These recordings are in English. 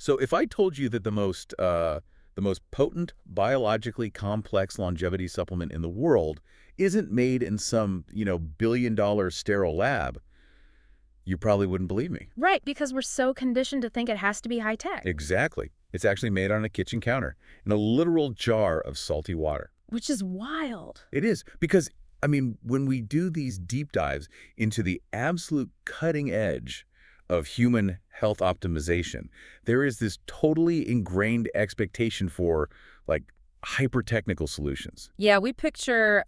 So if I told you that the most potent, biologically complex longevity supplement in the world isn't made in some, billion-dollar sterile lab, you probably wouldn't believe me. Right, because we're so conditioned to think it has to be high tech, Exactly. It's actually made on a kitchen counter in a literal jar of salty water. which is wild. It is because, when we do these deep dives into the absolute cutting edge of human health optimization, there is this totally ingrained expectation for, like, hyper-technical solutions. Yeah, we picture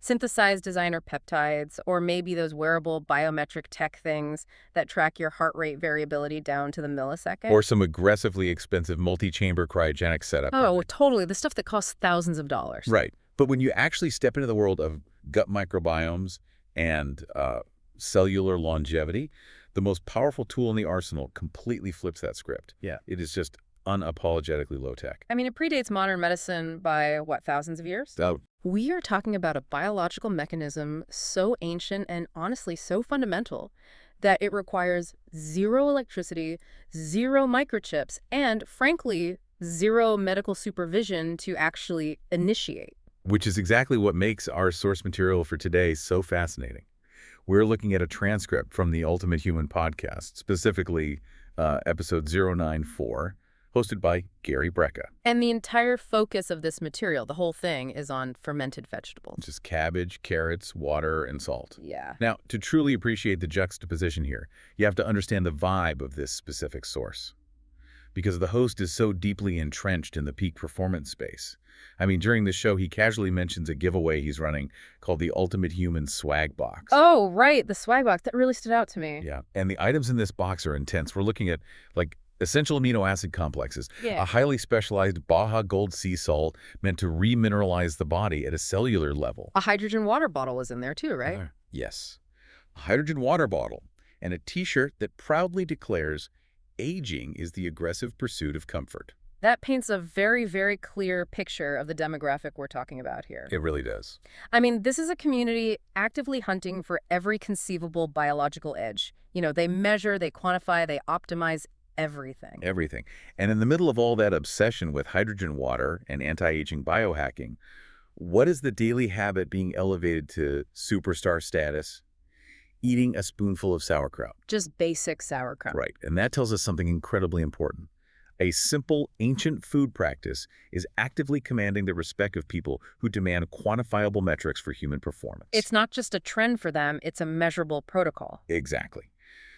synthesized designer peptides or maybe those wearable biometric tech things that track your heart rate variability down to the millisecond. Or some aggressively expensive multi-chamber cryogenic setup. Oh, totally. The stuff that costs thousands of dollars. Right. But when you actually step into the world of gut microbiomes and cellular longevity, the most powerful tool in the arsenal completely flips that script. Yeah. It is just unapologetically low-tech. I mean, it predates modern medicine by, what, thousands of years? We are talking about a biological mechanism so ancient and honestly so fundamental that it requires zero electricity, zero microchips, and frankly, zero medical supervision to actually initiate. Which is exactly what makes our source material for today so fascinating. We're looking at a transcript from the Ultimate Human podcast, specifically episode 094, hosted by Gary Brecka. And the entire focus of this material, the whole thing, is on fermented vegetables. Just cabbage, carrots, water, and salt. Yeah. Now, to truly appreciate the juxtaposition here, you have to understand the vibe of this specific source. Because the host is so deeply entrenched in the peak performance space. During the show, he casually mentions a giveaway he's running called the Ultimate Human Swag Box. Oh, right, the swag box. That really stood out to me. Yeah, and the items in this box are intense. We're looking at, like, essential amino acid complexes, Yeah. a highly specialized Baja Gold sea salt meant to remineralize the body at a cellular level. A hydrogen water bottle was in there too, right? Yes. A hydrogen water bottle and a t-shirt that proudly declares, "Aging is the aggressive pursuit of comfort." That paints a very, very clear picture of the demographic we're talking about here. It really does. This is a community actively hunting for every conceivable biological edge. They measure, they quantify, they optimize everything. Everything. And in the middle of all that obsession with hydrogen water and anti-aging biohacking, what is the daily habit being elevated to superstar status? Eating a spoonful of sauerkraut. Just basic sauerkraut. Right. And that tells us something incredibly important. A simple, ancient food practice is actively commanding the respect of people who demand quantifiable metrics for human performance. It's not just a trend for them, it's a measurable protocol. Exactly.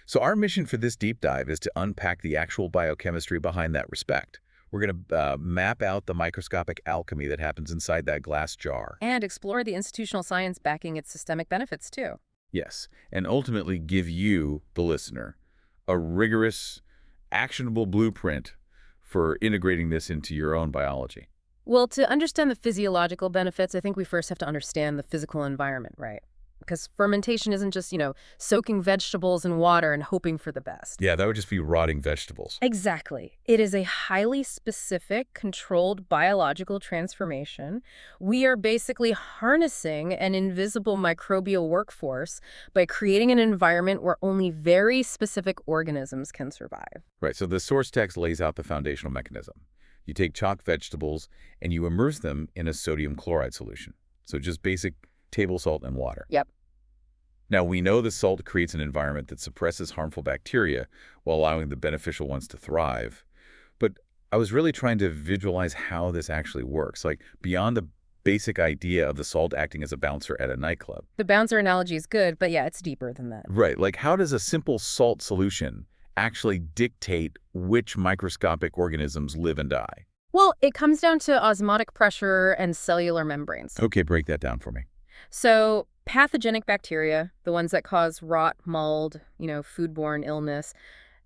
So our mission for this deep dive is to unpack the actual biochemistry behind that respect. We're going to map out the microscopic alchemy that happens inside that glass jar. And explore the institutional science backing its systemic benefits, too. Yes, and ultimately give you, the listener, a rigorous, actionable blueprint for integrating this into your own biology. Well, to understand the physiological benefits, I think we first have to understand the physical environment, right? Because fermentation isn't just, soaking vegetables in water and hoping for the best. Yeah, that would just be rotting vegetables. Exactly. It is a highly specific, controlled biological transformation. We are basically harnessing an invisible microbial workforce by creating an environment where only very specific organisms can survive. Right, so the source text lays out the foundational mechanism. You take chopped vegetables and you immerse them in a sodium chloride solution. So just basic table salt and water. Yep. Now, we know the salt creates an environment that suppresses harmful bacteria while allowing the beneficial ones to thrive. But I was really trying to visualize how this actually works, like beyond the basic idea of the salt acting as a bouncer at a nightclub. The bouncer analogy is good, but yeah, it's deeper than that. Right, like how does a simple salt solution actually dictate which microscopic organisms live and die? Well, it comes down to osmotic pressure and cellular membranes. Okay, break that down for me. So pathogenic bacteria, the ones that cause rot, mold, foodborne illness,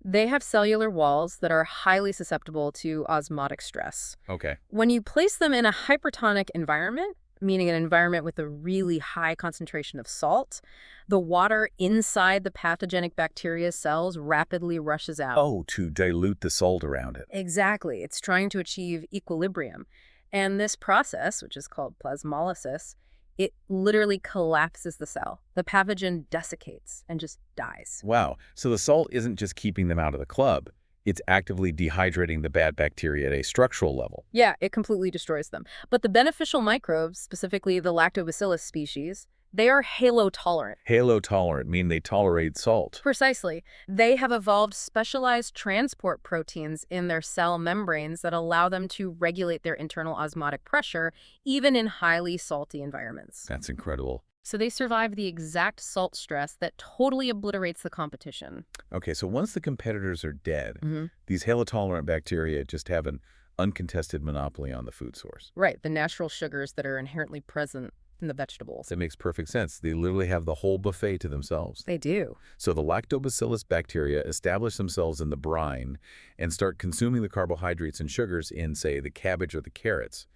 they have cellular walls that are highly susceptible to osmotic stress. Okay. When you place them in a hypertonic environment, meaning an environment with a really high concentration of salt, the water inside the pathogenic bacteria's cells rapidly rushes out. Oh, to dilute the salt around it. Exactly. It's trying to achieve equilibrium. And this process, which is called plasmolysis, it literally collapses the cell. The pathogen desiccates and just dies. Wow. So the salt isn't just keeping them out of the club. It's actively dehydrating the bad bacteria at a structural level. Yeah, it completely destroys them. But the beneficial microbes, specifically the lactobacillus species, they are halotolerant. Halotolerant mean they tolerate salt. Precisely. They have evolved specialized transport proteins in their cell membranes that allow them to regulate their internal osmotic pressure, even in highly salty environments. That's incredible. So they survive the exact salt stress that totally obliterates the competition. Okay, so once the competitors are dead, Mm-hmm. these halotolerant bacteria just have an uncontested monopoly on the food source. Right, the natural sugars that are inherently present in the vegetables. That makes perfect sense. They literally have the whole buffet to themselves. They do. So the lactobacillus bacteria establish themselves in the brine and start consuming the carbohydrates and sugars in, say, the cabbage or the carrots.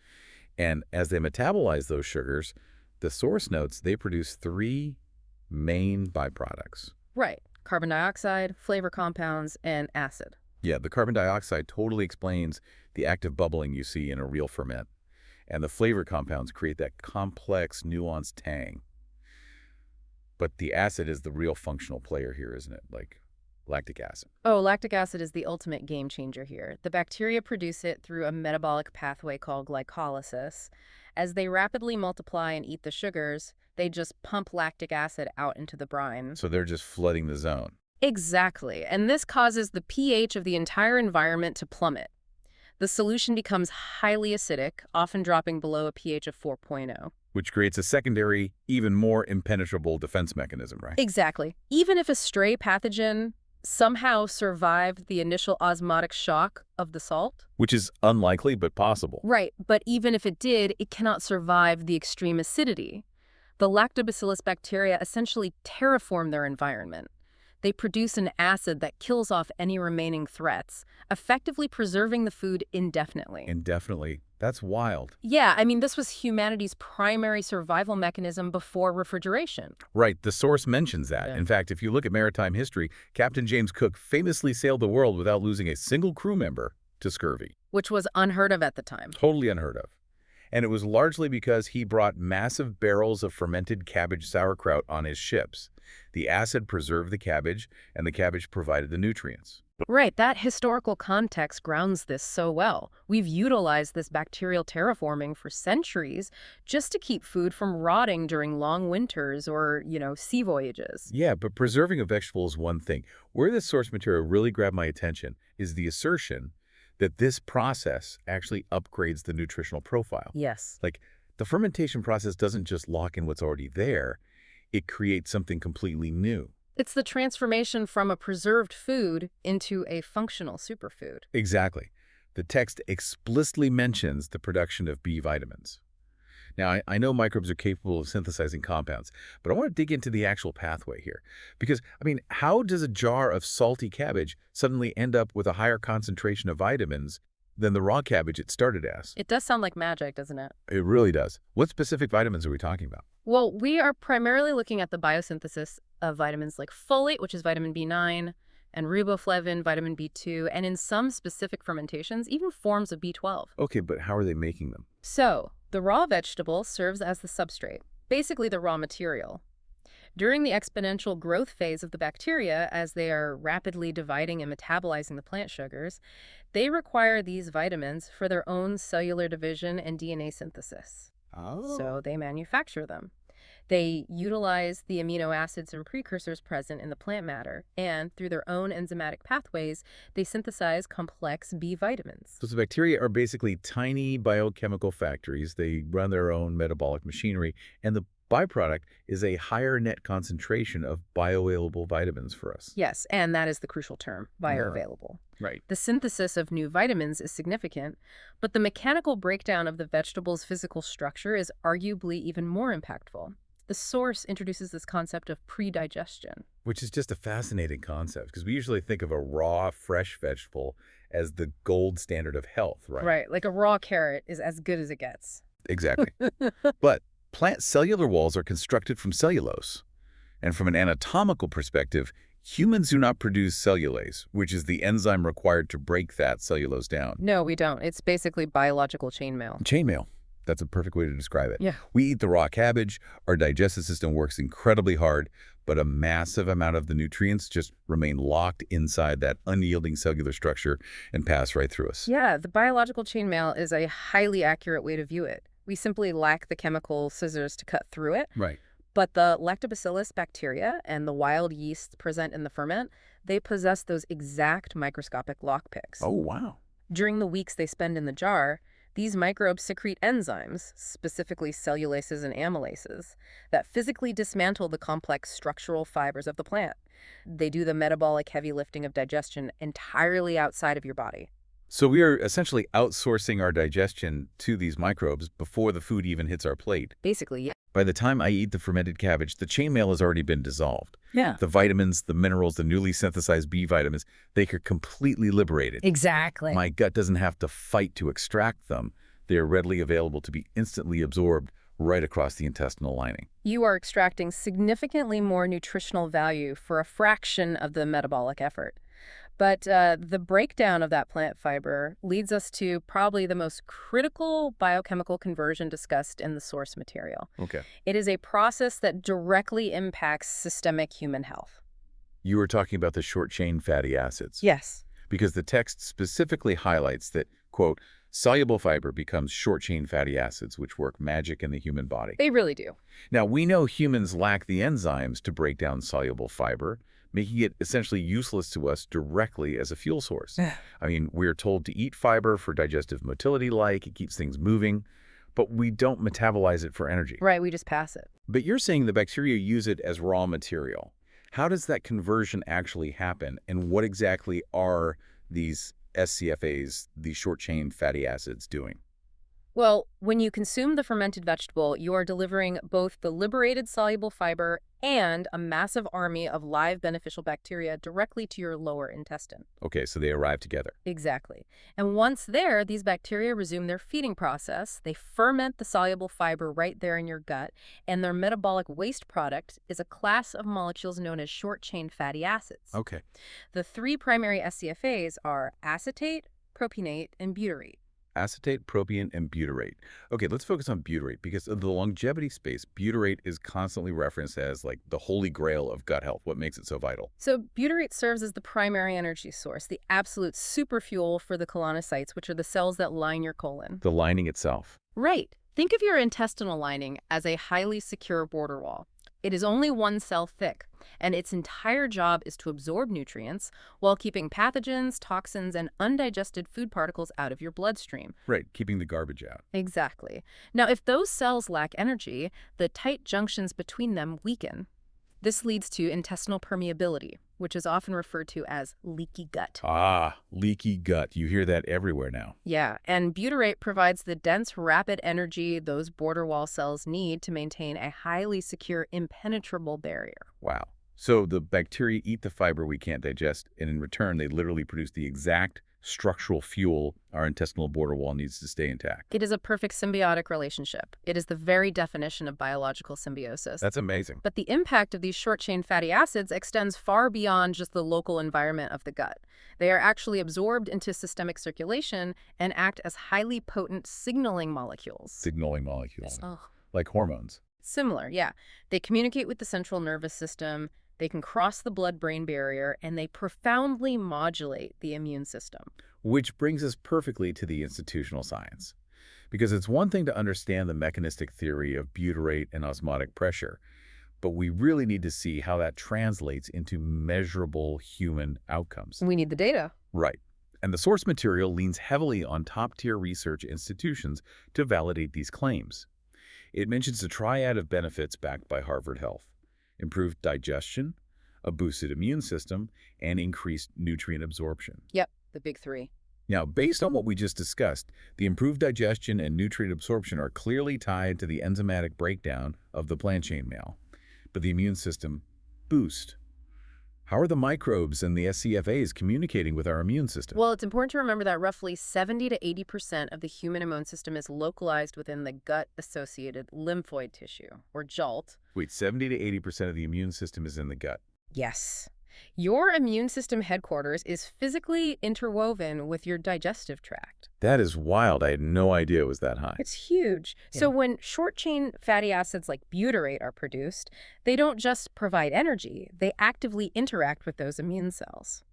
And as they metabolize those sugars, the source notes they produce 3 main byproducts. Right. Carbon dioxide, flavor compounds, and acid. Yeah, the carbon dioxide totally explains the active bubbling you see in a real ferment. And the flavor compounds create that complex, nuanced tang. But the acid is the real functional player here, isn't it? Like lactic acid. Oh, lactic acid is the ultimate game changer here. The bacteria produce it through a metabolic pathway called glycolysis. As they rapidly multiply and eat the sugars, they just pump lactic acid out into the brine. So they're just flooding the zone. Exactly. And this causes the pH of the entire environment to plummet. The solution becomes highly acidic, often dropping below a pH of 4.0. Which creates a secondary, even more impenetrable defense mechanism, right? Exactly. Even if a stray pathogen somehow survived the initial osmotic shock of the salt. Which is unlikely, but possible. Right, but even if it did, it cannot survive the extreme acidity. The lactobacillus bacteria essentially terraform their environment. They produce an acid that kills off any remaining threats, effectively preserving the food indefinitely. Indefinitely. That's wild. Yeah, I mean, this was humanity's primary survival mechanism before refrigeration. Right, the source mentions that. Yeah. In fact, if you look at maritime history, Captain James Cook famously sailed the world without losing a single crew member to scurvy. Which was unheard of at the time. Totally unheard of. And it was largely because he brought massive barrels of fermented cabbage sauerkraut on his ships. The acid preserved the cabbage, and the cabbage provided the nutrients. Right, that historical context grounds this so well. We've utilized this bacterial terraforming for centuries just to keep food from rotting during long winters or, sea voyages. Yeah, but preserving a vegetable is one thing. Where this source material really grabbed my attention is the assertion that this process actually upgrades the nutritional profile. Yes. Like, the fermentation process doesn't just lock in what's already there, it creates something completely new. It's the transformation from a preserved food into a functional superfood. Exactly. The text explicitly mentions the production of B vitamins. Now, I know microbes are capable of synthesizing compounds, but I want to dig into the actual pathway here. Because, how does a jar of salty cabbage suddenly end up with a higher concentration of vitamins than the raw cabbage it started as? It does sound like magic, doesn't it? It really does. What specific vitamins are we talking about? Well, we are primarily looking at the biosynthesis of vitamins like folate, which is vitamin B9, and riboflavin, vitamin B2, and in some specific fermentations, even forms of B12. Okay, but how are they making them? So, the raw vegetable serves as the substrate, basically the raw material. During the exponential growth phase of the bacteria, as they are rapidly dividing and metabolizing the plant sugars, they require these vitamins for their own cellular division and DNA synthesis. Oh. So they manufacture them. They utilize the amino acids and precursors present in the plant matter, and through their own enzymatic pathways, they synthesize complex B vitamins. So the bacteria are basically tiny biochemical factories. They run their own metabolic machinery, and the byproduct is a higher net concentration of bioavailable vitamins for us. Yes, and that is the crucial term, bioavailable. Right. The synthesis of new vitamins is significant, but the mechanical breakdown of the vegetable's physical structure is arguably even more impactful. The source introduces this concept of pre-digestion. Which is just a fascinating concept, because we usually think of a raw, fresh vegetable as the gold standard of health, right? Right, like a raw carrot is as good as it gets. Exactly. But plant cellular walls are constructed from cellulose. And from an anatomical perspective, humans do not produce cellulase, which is the enzyme required to break that cellulose down. No, we don't. It's basically biological chainmail. Chainmail. That's a perfect way to describe it. Yeah. We eat the raw cabbage, our digestive system works incredibly hard, but a massive amount of the nutrients just remain locked inside that unyielding cellular structure and pass right through us. Yeah, the biological chainmail is a highly accurate way to view it. We simply lack the chemical scissors to cut through it. Right. But the lactobacillus bacteria and the wild yeasts present in the ferment, they possess those exact microscopic lockpicks. Oh, wow. During the weeks they spend in the jar, these microbes secrete enzymes, specifically cellulases and amylases, that physically dismantle the complex structural fibers of the plant. They do the metabolic heavy lifting of digestion entirely outside of your body. So we are essentially outsourcing our digestion to these microbes before the food even hits our plate. Basically, yeah. By the time I eat the fermented cabbage, the chainmail has already been dissolved. Yeah. The vitamins, the minerals, the newly synthesized B vitamins, they are completely liberated. Exactly. My gut doesn't have to fight to extract them. They are readily available to be instantly absorbed right across the intestinal lining. You are extracting significantly more nutritional value for a fraction of the metabolic effort. But the breakdown of that plant fiber leads us to probably the most critical biochemical conversion discussed in the source material. Okay. It is a process that directly impacts systemic human health. You were talking about the short-chain fatty acids. Yes. Because the text specifically highlights that, quote, soluble fiber becomes short-chain fatty acids, which work magic in the human body. They really do. Now, we know humans lack the enzymes to break down soluble fiber, making it essentially useless to us directly as a fuel source. I mean, we're told to eat fiber for digestive motility, it keeps things moving, but we don't metabolize it for energy. Right, we just pass it. But you're saying the bacteria use it as raw material. How does that conversion actually happen, and what exactly are these SCFAs, these short-chain fatty acids, doing? Well, when you consume the fermented vegetable, you are delivering both the liberated soluble fiber and a massive army of live beneficial bacteria directly to your lower intestine. Okay, so they arrive together. Exactly. And once there, these bacteria resume their feeding process. They ferment the soluble fiber right there in your gut, and their metabolic waste product is a class of molecules known as short-chain fatty acids. Okay. The three primary SCFAs are acetate, propionate, and butyrate. Acetate, propionate, and butyrate. Okay, let's focus on butyrate because of the longevity space. Butyrate is constantly referenced as like the holy grail of gut health. What makes it so vital? So butyrate serves as the primary energy source, the absolute superfuel for the colonocytes, which are the cells that line your colon. The lining itself. Right. Think of your intestinal lining as a highly secure border wall. It is only one cell thick, and its entire job is to absorb nutrients while keeping pathogens, toxins, and undigested food particles out of your bloodstream. Right, keeping the garbage out. Exactly. Now, if those cells lack energy, the tight junctions between them weaken. This leads to intestinal permeability, which is often referred to as leaky gut. Ah, leaky gut. You hear that everywhere now. Yeah, and butyrate provides the dense, rapid energy those border wall cells need to maintain a highly secure, impenetrable barrier. Wow. So the bacteria eat the fiber we can't digest, and in return, they literally produce the exact structural fuel our intestinal border wall needs to stay intact. It is a perfect symbiotic relationship. It is the very definition of biological symbiosis. That's amazing. But the impact of these short-chain fatty acids extends far beyond just the local environment of the gut. They are actually absorbed into systemic circulation and act as highly potent signaling molecules. Signaling molecules. Oh. Like hormones. Similar, yeah. They communicate with the central nervous system, they can cross the blood-brain barrier, and they profoundly modulate the immune system. Which brings us perfectly to the institutional science. Because it's one thing to understand the mechanistic theory of butyrate and osmotic pressure, but we really need to see how that translates into measurable human outcomes. We need the data. Right. And the source material leans heavily on top-tier research institutions to validate these claims. It mentions a triad of benefits backed by Harvard Health: improved digestion, a boosted immune system, and increased nutrient absorption. Yep, the big three. Now, based on what we just discussed, the improved digestion and nutrient absorption are clearly tied to the enzymatic breakdown of the plant chainmail. But the immune system boost. How are the microbes and the SCFAs communicating with our immune system? Well, it's important to remember that roughly 70 to 80% of the human immune system is localized within the gut-associated lymphoid tissue, or JALT. Wait, 70 to 80% of the immune system is in the gut. Yes. Your immune system headquarters is physically interwoven with your digestive tract. That is wild. I had no idea it was that high. It's huge. Yeah. So when short-chain fatty acids like butyrate are produced, they don't just provide energy, they actively interact with those immune cells.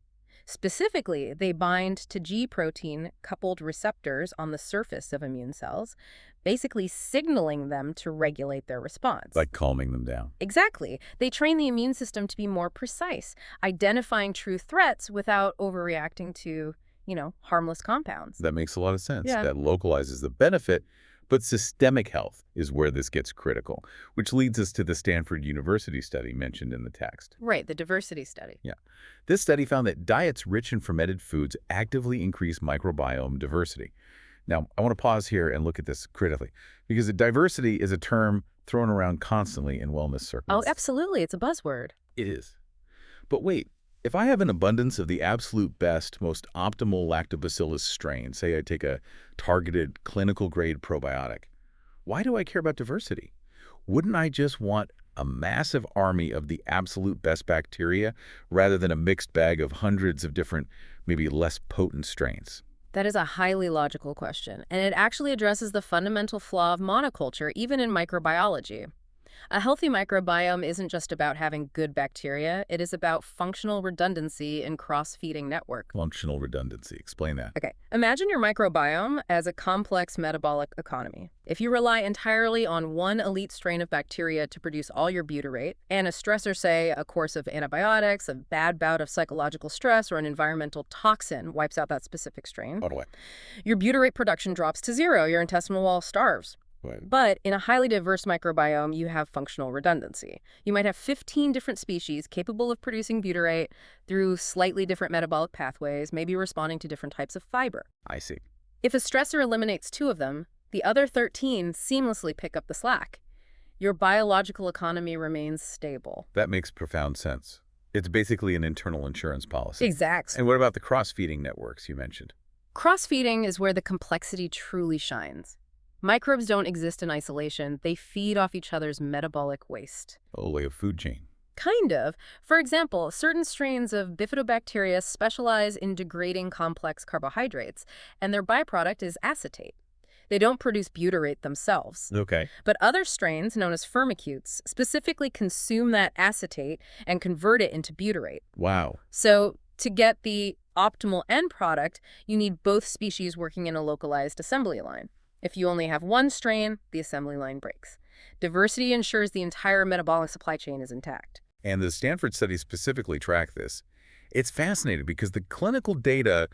Specifically, they bind to G protein-coupled receptors on the surface of immune cells, basically signaling them to regulate their response. Like calming them down. Exactly. They train the immune system to be more precise, identifying true threats without overreacting to, harmless compounds. That makes a lot of sense. Yeah. That localizes the benefit, but systemic health is where this gets critical, which leads us to the Stanford University study mentioned in the text. Right, the diversity study. Yeah. This study found that diets rich in fermented foods actively increase microbiome diversity. Now, I want to pause here and look at this critically, because diversity is a term thrown around constantly in wellness circles. Oh, absolutely. It's a buzzword. It is. But wait, if I have an abundance of the absolute best, most optimal lactobacillus strain, say I take a targeted clinical-grade probiotic, why do I care about diversity? Wouldn't I just want a massive army of the absolute best bacteria rather than a mixed bag of hundreds of different, maybe less potent strains? That is a highly logical question, and it actually addresses the fundamental flaw of monoculture, even in microbiology. A healthy microbiome isn't just about having good bacteria, it is about functional redundancy in cross-feeding network. Functional redundancy. Explain that. Okay, imagine your microbiome as a complex metabolic economy. If you rely entirely on one elite strain of bacteria to produce all your butyrate, and a stressor, say a course of antibiotics, a bad bout of psychological stress, or an environmental toxin wipes out that specific strain, your butyrate production drops to zero, your intestinal wall starves. Right. But in a highly diverse microbiome, you have functional redundancy. You might have 15 different species capable of producing butyrate through slightly different metabolic pathways, maybe responding to different types of fiber. I see. If a stressor eliminates 2 of them, the other 13 seamlessly pick up the slack. Your biological economy remains stable. That makes profound sense. It's basically an internal insurance policy. Exactly. And what about the cross-feeding networks you mentioned? Cross-feeding is where the complexity truly shines. Microbes don't exist in isolation. They feed off each other's metabolic waste. Oh, like a food chain. Kind of. For example, certain strains of bifidobacteria specialize in degrading complex carbohydrates, and their byproduct is acetate. They don't produce butyrate themselves. Okay. But other strains, known as firmicutes, specifically consume that acetate and convert it into butyrate. Wow. So to get the optimal end product, you need both species working in a localized assembly line. If you only have one strain, the assembly line breaks. Diversity ensures the entire metabolic supply chain is intact. And the Stanford study specifically tracked this. It's fascinating because the clinical data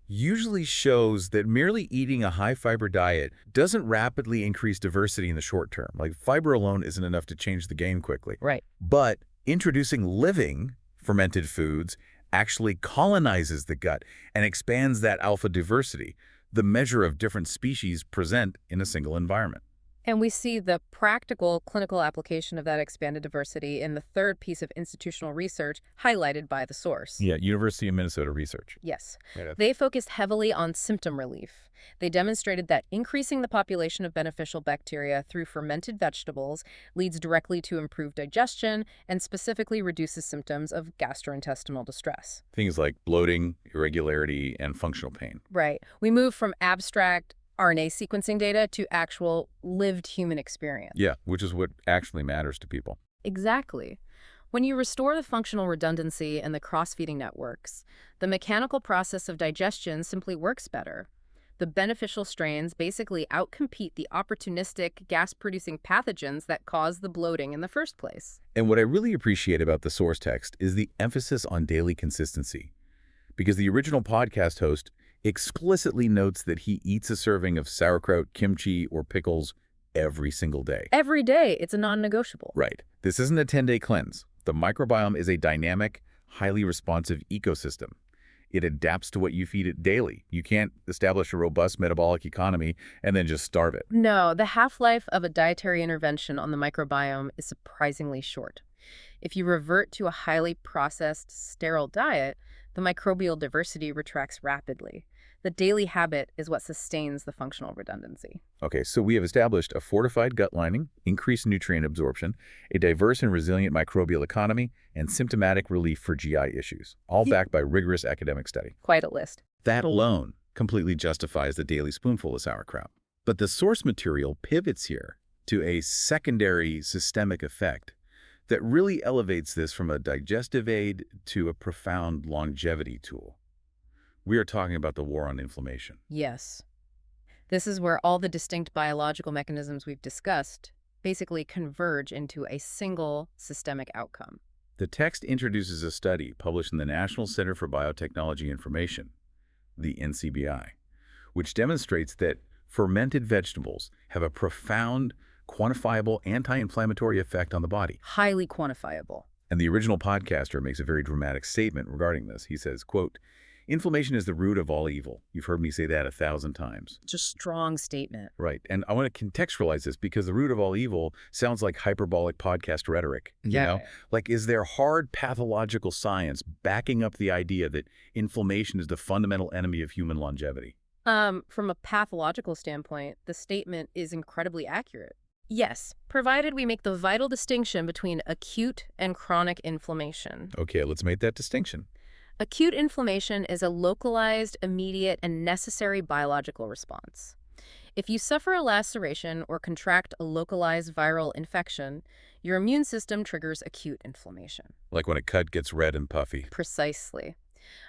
usually shows that merely eating a high-fiber diet doesn't rapidly increase diversity in the short term. Like, fiber alone isn't enough to change the game quickly. Right. But introducing living fermented foods actually colonizes the gut and expands that alpha diversity, the measure of different species present in a single environment. And we see the practical clinical application of that expanded diversity in the third piece of institutional research highlighted by the source. Yeah, University of Minnesota research. Yes. Right. They focused heavily on symptom relief. They demonstrated that increasing the population of beneficial bacteria through fermented vegetables leads directly to improved digestion and specifically reduces symptoms of gastrointestinal distress. Things like bloating, irregularity, and functional pain. Right. We move from abstract RNA sequencing data to actual lived human experience. Yeah, which is what actually matters to people. Exactly. When you restore the functional redundancy and the cross-feeding networks, the mechanical process of digestion simply works better. The beneficial strains basically outcompete the opportunistic gas-producing pathogens that cause the bloating in the first place. And what I really appreciate about the source text is the emphasis on daily consistency. Because the original podcast host explicitly notes that he eats a serving of sauerkraut, kimchi, or pickles every single day. Every day, it's a non-negotiable. Right. This isn't a 10-day cleanse. The microbiome is a dynamic, highly responsive ecosystem. It adapts to what you feed it daily. You can't establish a robust metabolic economy and then just starve it. No, the half-life of a dietary intervention on the microbiome is surprisingly short. If you revert to a highly processed, sterile diet, the microbial diversity retracts rapidly. The daily habit is what sustains the functional redundancy. Okay, so we have established a fortified gut lining, increased nutrient absorption, a diverse and resilient microbial economy, and symptomatic relief for GI issues, all backed by rigorous academic study. Quite a list. That alone completely justifies the daily spoonful of sauerkraut. But the source material pivots here to a secondary systemic effect that really elevates this from a digestive aid to a profound longevity tool. We are talking about the war on inflammation. Yes. This is where all the distinct biological mechanisms we've discussed basically converge into a single systemic outcome. The text introduces a study published in the National Center for Biotechnology Information, the NCBI, which demonstrates that fermented vegetables have a profound, quantifiable anti-inflammatory effect on the body. Highly quantifiable. And the original podcaster makes a very dramatic statement regarding this. He says, quote, "Inflammation is the root of all evil." You've heard me say that 1,000 times. It's a strong statement. Right. And I want to contextualize this because the root of all evil sounds like hyperbolic podcast rhetoric. You know? Like, is there hard pathological science backing up the idea that inflammation is the fundamental enemy of human longevity? From a pathological standpoint, the statement is incredibly accurate. Yes, provided we make the vital distinction between acute and chronic inflammation. Okay, let's make that distinction. Acute inflammation is a localized, immediate, and necessary biological response. If you suffer a laceration or contract a localized viral infection, your immune system triggers acute inflammation. Like when a cut gets red and puffy. Precisely.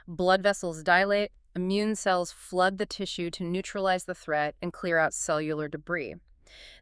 Blood vessels dilate, immune cells flood the tissue to neutralize the threat and clear out cellular debris.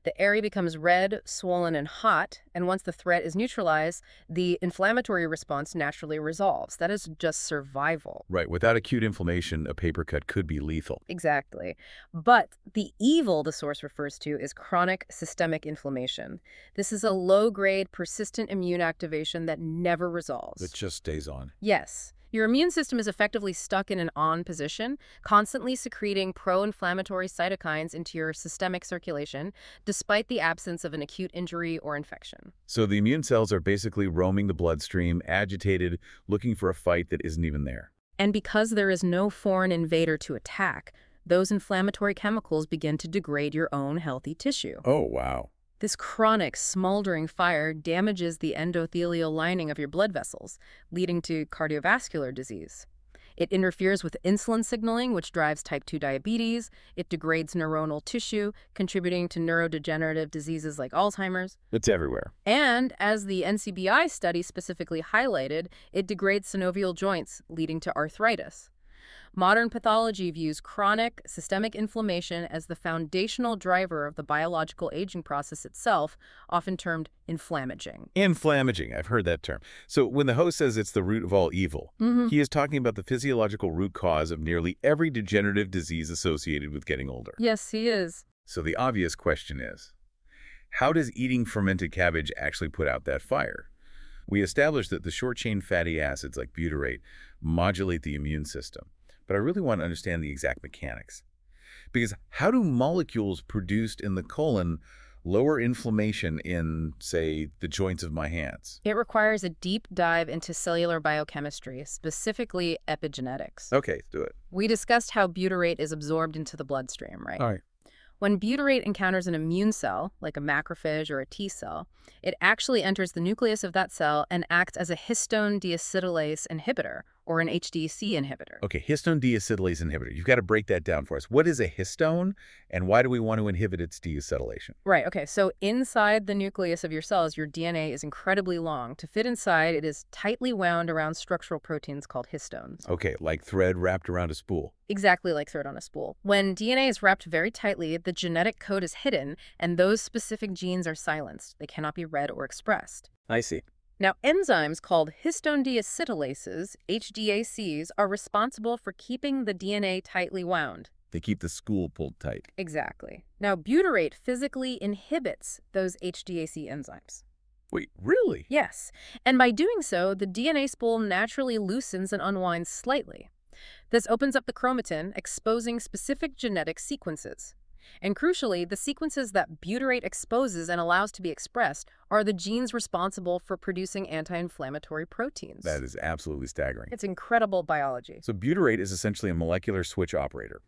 The area becomes red, swollen, and hot, and once the threat is neutralized, the inflammatory response naturally resolves. That is just survival. Right. Without acute inflammation, a paper cut could be lethal. Exactly. But the evil the source refers to is chronic systemic inflammation. This is a low-grade, persistent immune activation that never resolves. It just stays on. Yes. Your immune system is effectively stuck in an on position, constantly secreting pro-inflammatory cytokines into your systemic circulation, despite the absence of an acute injury or infection. So the immune cells are basically roaming the bloodstream, agitated, looking for a fight that isn't even there. And because there is no foreign invader to attack, those inflammatory chemicals begin to degrade your own healthy tissue. Oh, wow. This chronic, smoldering fire damages the endothelial lining of your blood vessels, leading to cardiovascular disease. It interferes with insulin signaling, which drives type 2 diabetes. It degrades neuronal tissue, contributing to neurodegenerative diseases like Alzheimer's. It's everywhere. And, as the NCBI study specifically highlighted, it degrades synovial joints, leading to arthritis. Modern pathology views chronic systemic inflammation as the foundational driver of the biological aging process itself, often termed inflammaging. Inflammaging, I've heard that term. So when the host says it's the root of all evil, he is talking about the physiological root cause of nearly every degenerative disease associated with getting older. Yes, he is. So the obvious question is, how does eating fermented cabbage actually put out that fire? We established that the short-chain fatty acids like butyrate modulate the immune system. But I really want to understand the exact mechanics. Because how do molecules produced in the colon lower inflammation in, say, the joints of my hands? It requires a deep dive into cellular biochemistry, specifically epigenetics. Okay, do it. We discussed how butyrate is absorbed into the bloodstream, right? All right. When butyrate encounters an immune cell, like a macrophage or a T cell, it actually enters the nucleus of that cell and acts as a histone deacetylase inhibitor, or an HDC inhibitor. Okay, histone deacetylase inhibitor. You've got to break that down for us. What is a histone, and why do we want to inhibit its deacetylation? Right, okay, so inside the nucleus of your cells, your DNA is incredibly long. To fit inside, it is tightly wound around structural proteins called histones. Okay, like thread wrapped around a spool. Exactly like thread on a spool. When DNA is wrapped very tightly, the genetic code is hidden, and those specific genes are silenced. They cannot be read or expressed. I see. Now, enzymes called histone deacetylases, HDACs, are responsible for keeping the DNA tightly wound. They keep the spool pulled tight. Exactly. Now, butyrate physically inhibits those HDAC enzymes. Wait, really? Yes. And by doing so, the DNA spool naturally loosens and unwinds slightly. This opens up the chromatin, exposing specific genetic sequences. And crucially, the sequences that butyrate exposes and allows to be expressed are the genes responsible for producing anti-inflammatory proteins. That is absolutely staggering. It's incredible biology. So butyrate is essentially a molecular switch operator.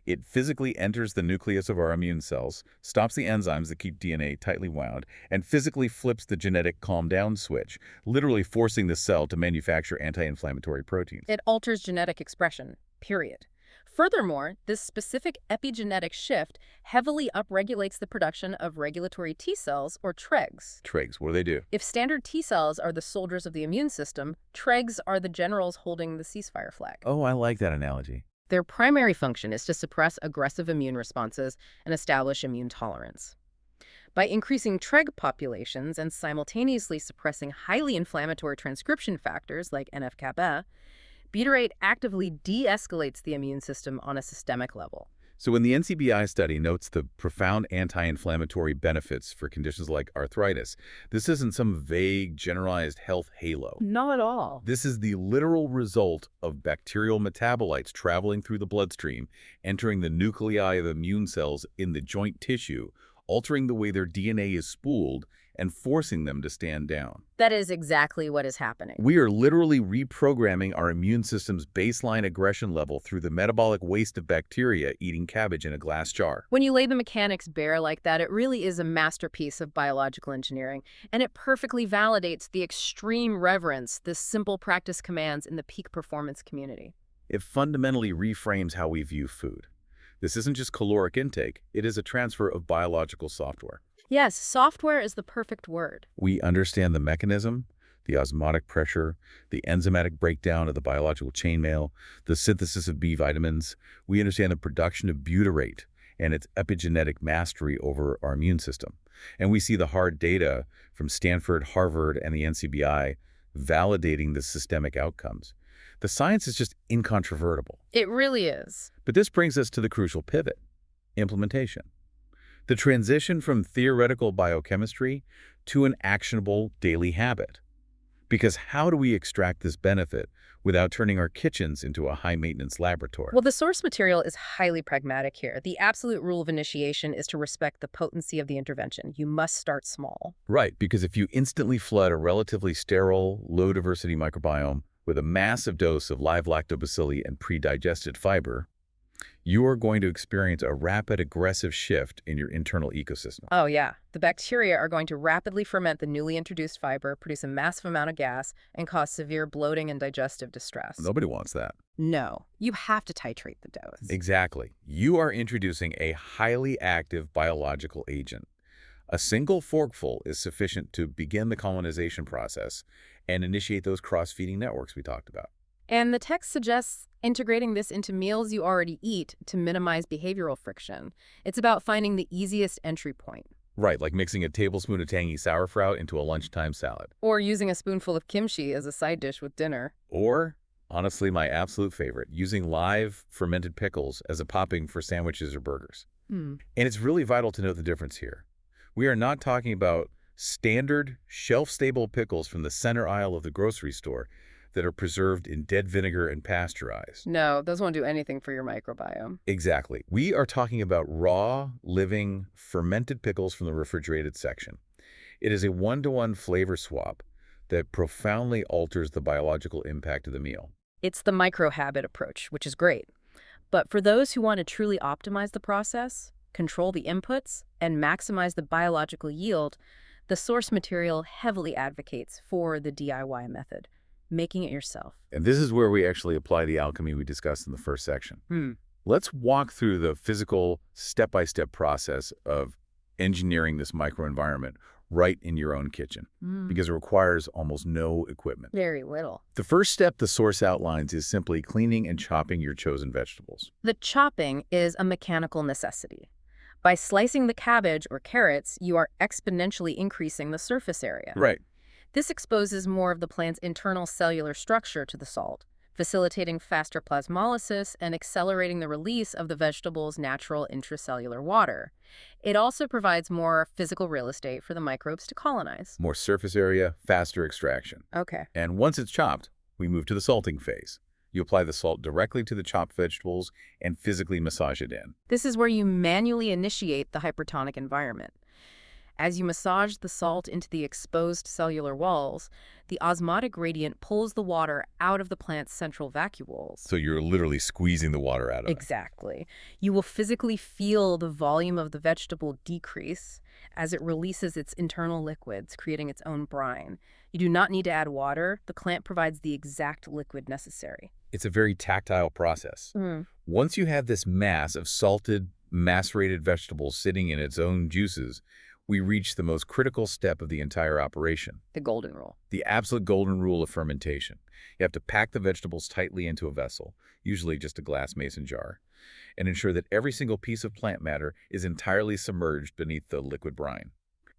It physically enters the nucleus of our immune cells, stops the enzymes that keep DNA tightly wound, and physically flips the genetic calm-down switch, literally forcing the cell to manufacture anti-inflammatory proteins. It alters genetic expression, period. Furthermore, this specific epigenetic shift heavily upregulates the production of regulatory T cells, or TREGs. TREGs, what do they do? If standard T cells are the soldiers of the immune system, TREGs are the generals holding the ceasefire flag. Oh, I like that analogy. Their primary function is to suppress aggressive immune responses and establish immune tolerance. By increasing TREG populations and simultaneously suppressing highly inflammatory transcription factors like NF-kappa, butyrate actively de-escalates the immune system on a systemic level. So when the NCBI study notes the profound anti-inflammatory benefits for conditions like arthritis, this isn't some vague, generalized health halo. Not at all. This is the literal result of bacterial metabolites traveling through the bloodstream, entering the nuclei of immune cells in the joint tissue, altering the way their DNA is spooled, and forcing them to stand down. That is exactly what is happening. We are literally reprogramming our immune system's baseline aggression level through the metabolic waste of bacteria eating cabbage in a glass jar. When you lay the mechanics bare like that, it really is a masterpiece of biological engineering, and it perfectly validates the extreme reverence this simple practice commands in the peak performance community. It fundamentally reframes how we view food. This isn't just caloric intake, it is a transfer of biological software. Yes, software is the perfect word. We understand the mechanism, the osmotic pressure, the enzymatic breakdown of the biological chainmail, the synthesis of B vitamins. We understand the production of butyrate and its epigenetic mastery over our immune system. And we see the hard data from Stanford, Harvard, and the NCBI validating the systemic outcomes. The science is just incontrovertible. It really is. But this brings us to the crucial pivot: implementation. The transition from theoretical biochemistry to an actionable daily habit. Because how do we extract this benefit without turning our kitchens into a high-maintenance laboratory? Well, the source material is highly pragmatic here. The absolute rule of initiation is to respect the potency of the intervention. You must start small. Right, because if you instantly flood a relatively sterile, low-diversity microbiome with a massive dose of live lactobacilli and pre-digested fiber, you are going to experience a rapid, aggressive shift in your internal ecosystem. Oh, yeah. The bacteria are going to rapidly ferment the newly introduced fiber, produce a massive amount of gas, and cause severe bloating and digestive distress. Nobody wants that. No. You have to titrate the dose. Exactly. You are introducing a highly active biological agent. A single forkful is sufficient to begin the colonization process and initiate those cross-feeding networks we talked about. And the text suggests integrating this into meals you already eat to minimize behavioral friction. It's about finding the easiest entry point. Right, like mixing a tablespoon of tangy sauerkraut into a lunchtime salad. Or using a spoonful of kimchi as a side dish with dinner. Or, honestly, my absolute favorite, using live fermented pickles as a topping for sandwiches or burgers. And it's really vital to note the difference here. We are not talking about standard, shelf-stable pickles from the center aisle of the grocery store that are preserved in dead vinegar and pasteurized. No, those won't do anything for your microbiome. Exactly. We are talking about raw, living, fermented pickles from the refrigerated section. It is a one-to-one flavor swap that profoundly alters the biological impact of the meal. It's the microhabit approach, which is great. But for those who want to truly optimize the process, control the inputs, and maximize the biological yield, the source material heavily advocates for the DIY method, making it yourself. And this is where we actually apply the alchemy we discussed in the first section. Let's walk through the physical, step-by-step process of engineering this microenvironment right in your own kitchen, because it requires almost no equipment. Very little. The first step the source outlines is simply cleaning and chopping your chosen vegetables. The chopping is a mechanical necessity. By slicing the cabbage or carrots, you are exponentially increasing the surface area. Right. This exposes more of the plant's internal cellular structure to the salt, facilitating faster plasmolysis and accelerating the release of the vegetable's natural intracellular water. It also provides more physical real estate for the microbes to colonize. More surface area, faster extraction. Okay. And once it's chopped, we move to the salting phase. You apply the salt directly to the chopped vegetables and physically massage it in. This is where you manually initiate the hypertonic environment. As you massage the salt into the exposed cellular walls, the osmotic gradient pulls the water out of the plant's central vacuoles. So you're literally squeezing the water out of it. Exactly. You will physically feel the volume of the vegetable decrease as it releases its internal liquids, creating its own brine. You do not need to add water. The plant provides the exact liquid necessary. It's a very tactile process. Once you have this mass of salted, macerated vegetables sitting in its own juices, we reach the most critical step of the entire operation. The golden rule. The absolute golden rule of fermentation. You have to pack the vegetables tightly into a vessel, usually just a glass mason jar, and ensure that every single piece of plant matter is entirely submerged beneath the liquid brine.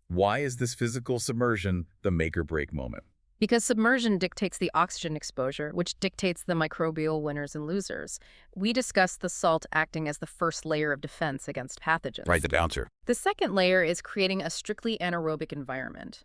Why is this physical submersion the make-or-break moment? Because submersion dictates the oxygen exposure, which dictates the microbial winners and losers. We discussed the salt acting as the first layer of defense against pathogens. Right, the bouncer. The second layer is creating a strictly anaerobic environment.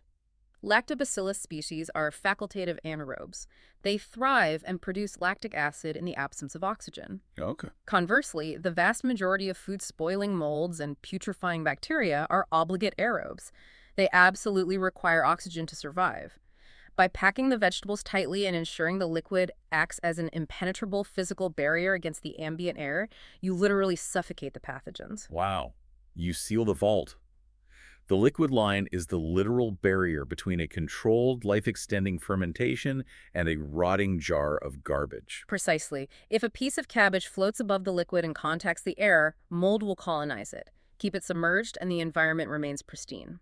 Lactobacillus species are facultative anaerobes. They thrive and produce lactic acid in the absence of oxygen. Okay. Conversely, the vast majority of food-spoiling molds and putrefying bacteria are obligate aerobes. They absolutely require oxygen to survive. By packing the vegetables tightly and ensuring the liquid acts as an impenetrable physical barrier against the ambient air, you literally suffocate the pathogens. Wow. You seal the vault. The liquid line is the literal barrier between a controlled, life-extending fermentation and a rotting jar of garbage. Precisely. If a piece of cabbage floats above the liquid and contacts the air, mold will colonize it, keep it submerged, and the environment remains pristine.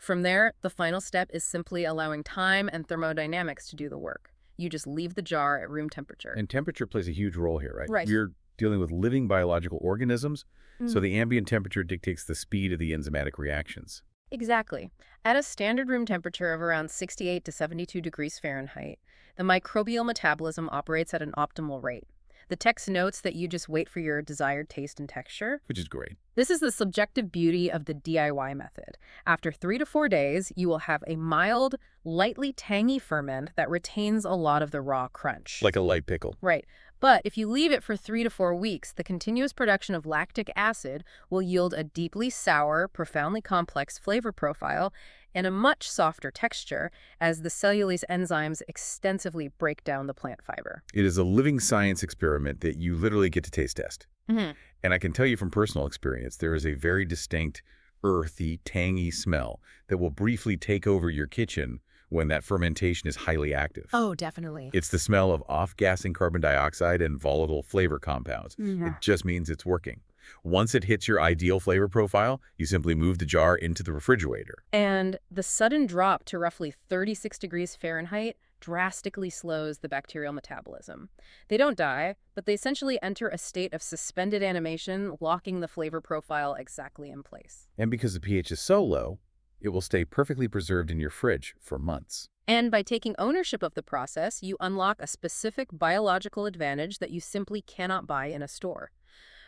From there, the final step is simply allowing time and thermodynamics to do the work. You just leave the jar at room temperature. And temperature plays a huge role here, right? Right. You're dealing with living biological organisms, so the ambient temperature dictates the speed of the enzymatic reactions. Exactly. At a standard room temperature of around 68 to 72 degrees Fahrenheit, the microbial metabolism operates at an optimal rate. The text notes that you just wait for your desired taste and texture. Which is great. This is the subjective beauty of the DIY method. After 3 to 4 days, you will have a mild, lightly tangy ferment that retains a lot of the raw crunch. Like a light pickle. Right. But if you leave it for 3 to 4 weeks, the continuous production of lactic acid will yield a deeply sour, profoundly complex flavor profile and a much softer texture as the cellulase enzymes extensively break down the plant fiber. It is a living science experiment that you literally get to taste test. And I can tell you from personal experience, there is a very distinct, earthy, tangy smell that will briefly take over your kitchen when that fermentation is highly active. Oh, definitely. It's the smell of off-gassing carbon dioxide and volatile flavor compounds. It just means it's working. Once it hits your ideal flavor profile, you simply move the jar into the refrigerator. And the sudden drop to roughly 36 degrees Fahrenheit drastically slows the bacterial metabolism. They don't die, but they essentially enter a state of suspended animation, locking the flavor profile exactly in place. And because the pH is so low, it will stay perfectly preserved in your fridge for months. And by taking ownership of the process, you unlock a specific biological advantage that you simply cannot buy in a store.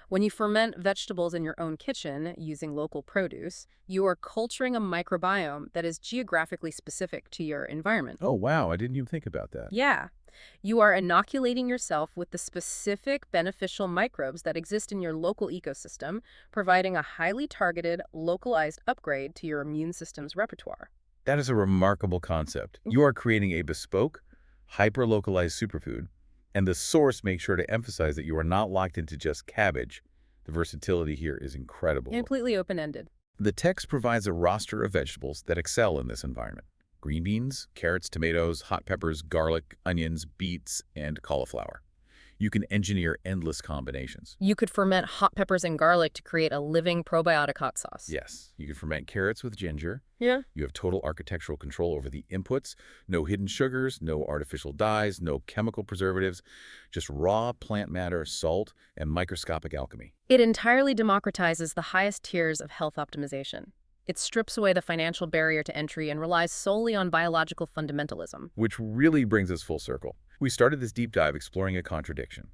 When you ferment vegetables in your own kitchen using local produce, you are culturing a microbiome that is geographically specific to your environment. Oh, wow. I didn't even think about that. Yeah. You are inoculating yourself with the specific beneficial microbes that exist in your local ecosystem, providing a highly targeted, localized upgrade to your immune system's repertoire. That is a remarkable concept. You are creating a bespoke, hyper-localized superfood, and the source makes sure to emphasize that you are not locked into just cabbage. The versatility here is incredible. Completely open-ended. The text provides a roster of vegetables that excel in this environment. Green beans, carrots, tomatoes, hot peppers, garlic, onions, beets, and cauliflower. You can engineer endless combinations. You could ferment hot peppers and garlic to create a living probiotic hot sauce. Yes, you can ferment carrots with ginger. Yeah. You have total architectural control over the inputs. No hidden sugars, no artificial dyes, no chemical preservatives, just raw plant matter, salt, and microscopic alchemy. It entirely democratizes the highest tiers of health optimization. It strips away the financial barrier to entry and relies solely on biological fundamentalism. Which really brings us full circle. We started this deep dive exploring a contradiction.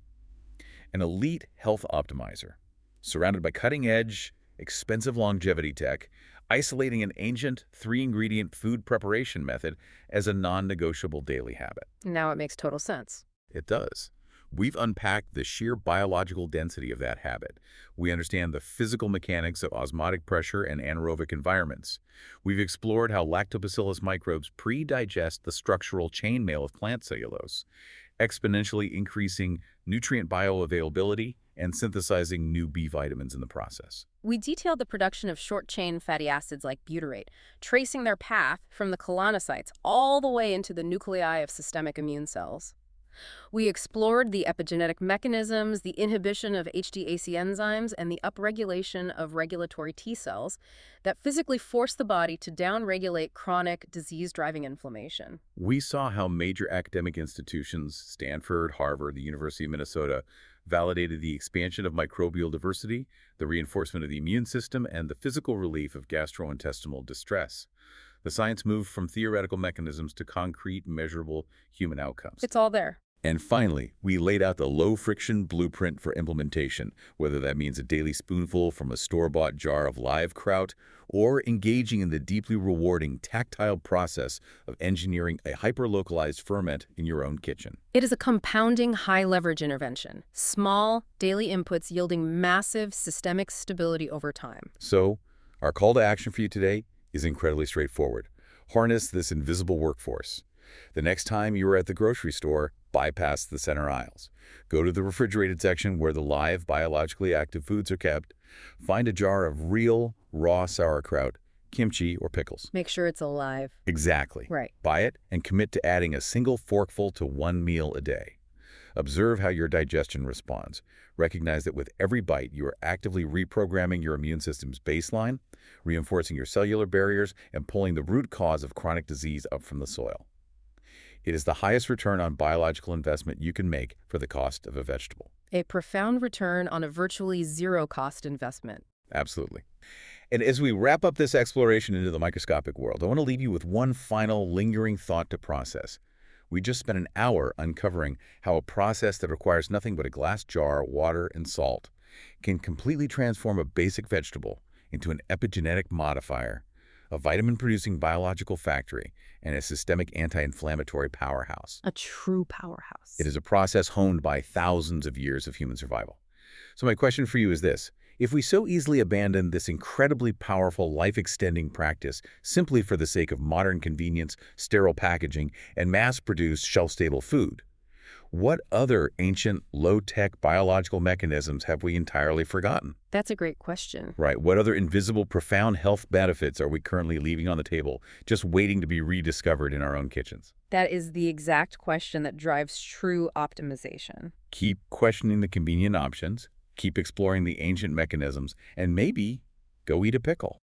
An elite health optimizer, surrounded by cutting-edge, expensive longevity tech, isolating an ancient 3-ingredient food preparation method as a non-negotiable daily habit. Now it makes total sense. It does. We've unpacked the sheer biological density of that habit. We understand the physical mechanics of osmotic pressure and anaerobic environments. We've explored how lactobacillus microbes pre-digest the structural chainmail of plant cellulose, exponentially increasing nutrient bioavailability and synthesizing new B vitamins in the process. We detailed the production of short-chain fatty acids like butyrate, tracing their path from the colonocytes all the way into the nuclei of systemic immune cells. We explored the epigenetic mechanisms, the inhibition of HDAC enzymes, and the upregulation of regulatory T cells that physically force the body to downregulate chronic disease-driving inflammation. We saw how major academic institutions, Stanford, Harvard, the University of Minnesota, validated the expansion of microbial diversity, the reinforcement of the immune system, and the physical relief of gastrointestinal distress. The science moved from theoretical mechanisms to concrete, measurable human outcomes. It's all there. And finally, we laid out the low-friction blueprint for implementation, whether that means a daily spoonful from a store-bought jar of live kraut or engaging in the deeply rewarding tactile process of engineering a hyper-localized ferment in your own kitchen. It is a compounding, high-leverage intervention. Small, daily inputs yielding massive systemic stability over time. So, our call to action for you today is incredibly straightforward. Harness this invisible workforce. The next time you are at the grocery store, bypass the center aisles. Go to the refrigerated section where the live, biologically active foods are kept. Find a jar of real, raw sauerkraut, kimchi, or pickles. Make sure it's alive. Exactly. Right. Buy it and commit to adding a single forkful to one meal a day. Observe how your digestion responds. Recognize that with every bite, you are actively reprogramming your immune system's baseline, reinforcing your cellular barriers, and pulling the root cause of chronic disease up from the soil. It is the highest return on biological investment you can make for the cost of a vegetable. A profound return on a virtually zero-cost investment. Absolutely. And as we wrap up this exploration into the microscopic world, I want to leave you with one final lingering thought to process. We just spent an hour uncovering how a process that requires nothing but a glass jar, water, and salt can completely transform a basic vegetable into an epigenetic modifier, a vitamin-producing biological factory, and a systemic anti-inflammatory powerhouse. A true powerhouse. It is a process honed by thousands of years of human survival. So my question for you is this. If we so easily abandon this incredibly powerful life-extending practice simply for the sake of modern convenience, sterile packaging, and mass-produced shelf-stable food, what other ancient, low-tech biological mechanisms have we entirely forgotten? That's a great question. Right. What other invisible, profound health benefits are we currently leaving on the table, just waiting to be rediscovered in our own kitchens? That is the exact question that drives true optimization. Keep questioning the convenient options, keep exploring the ancient mechanisms, and maybe go eat a pickle.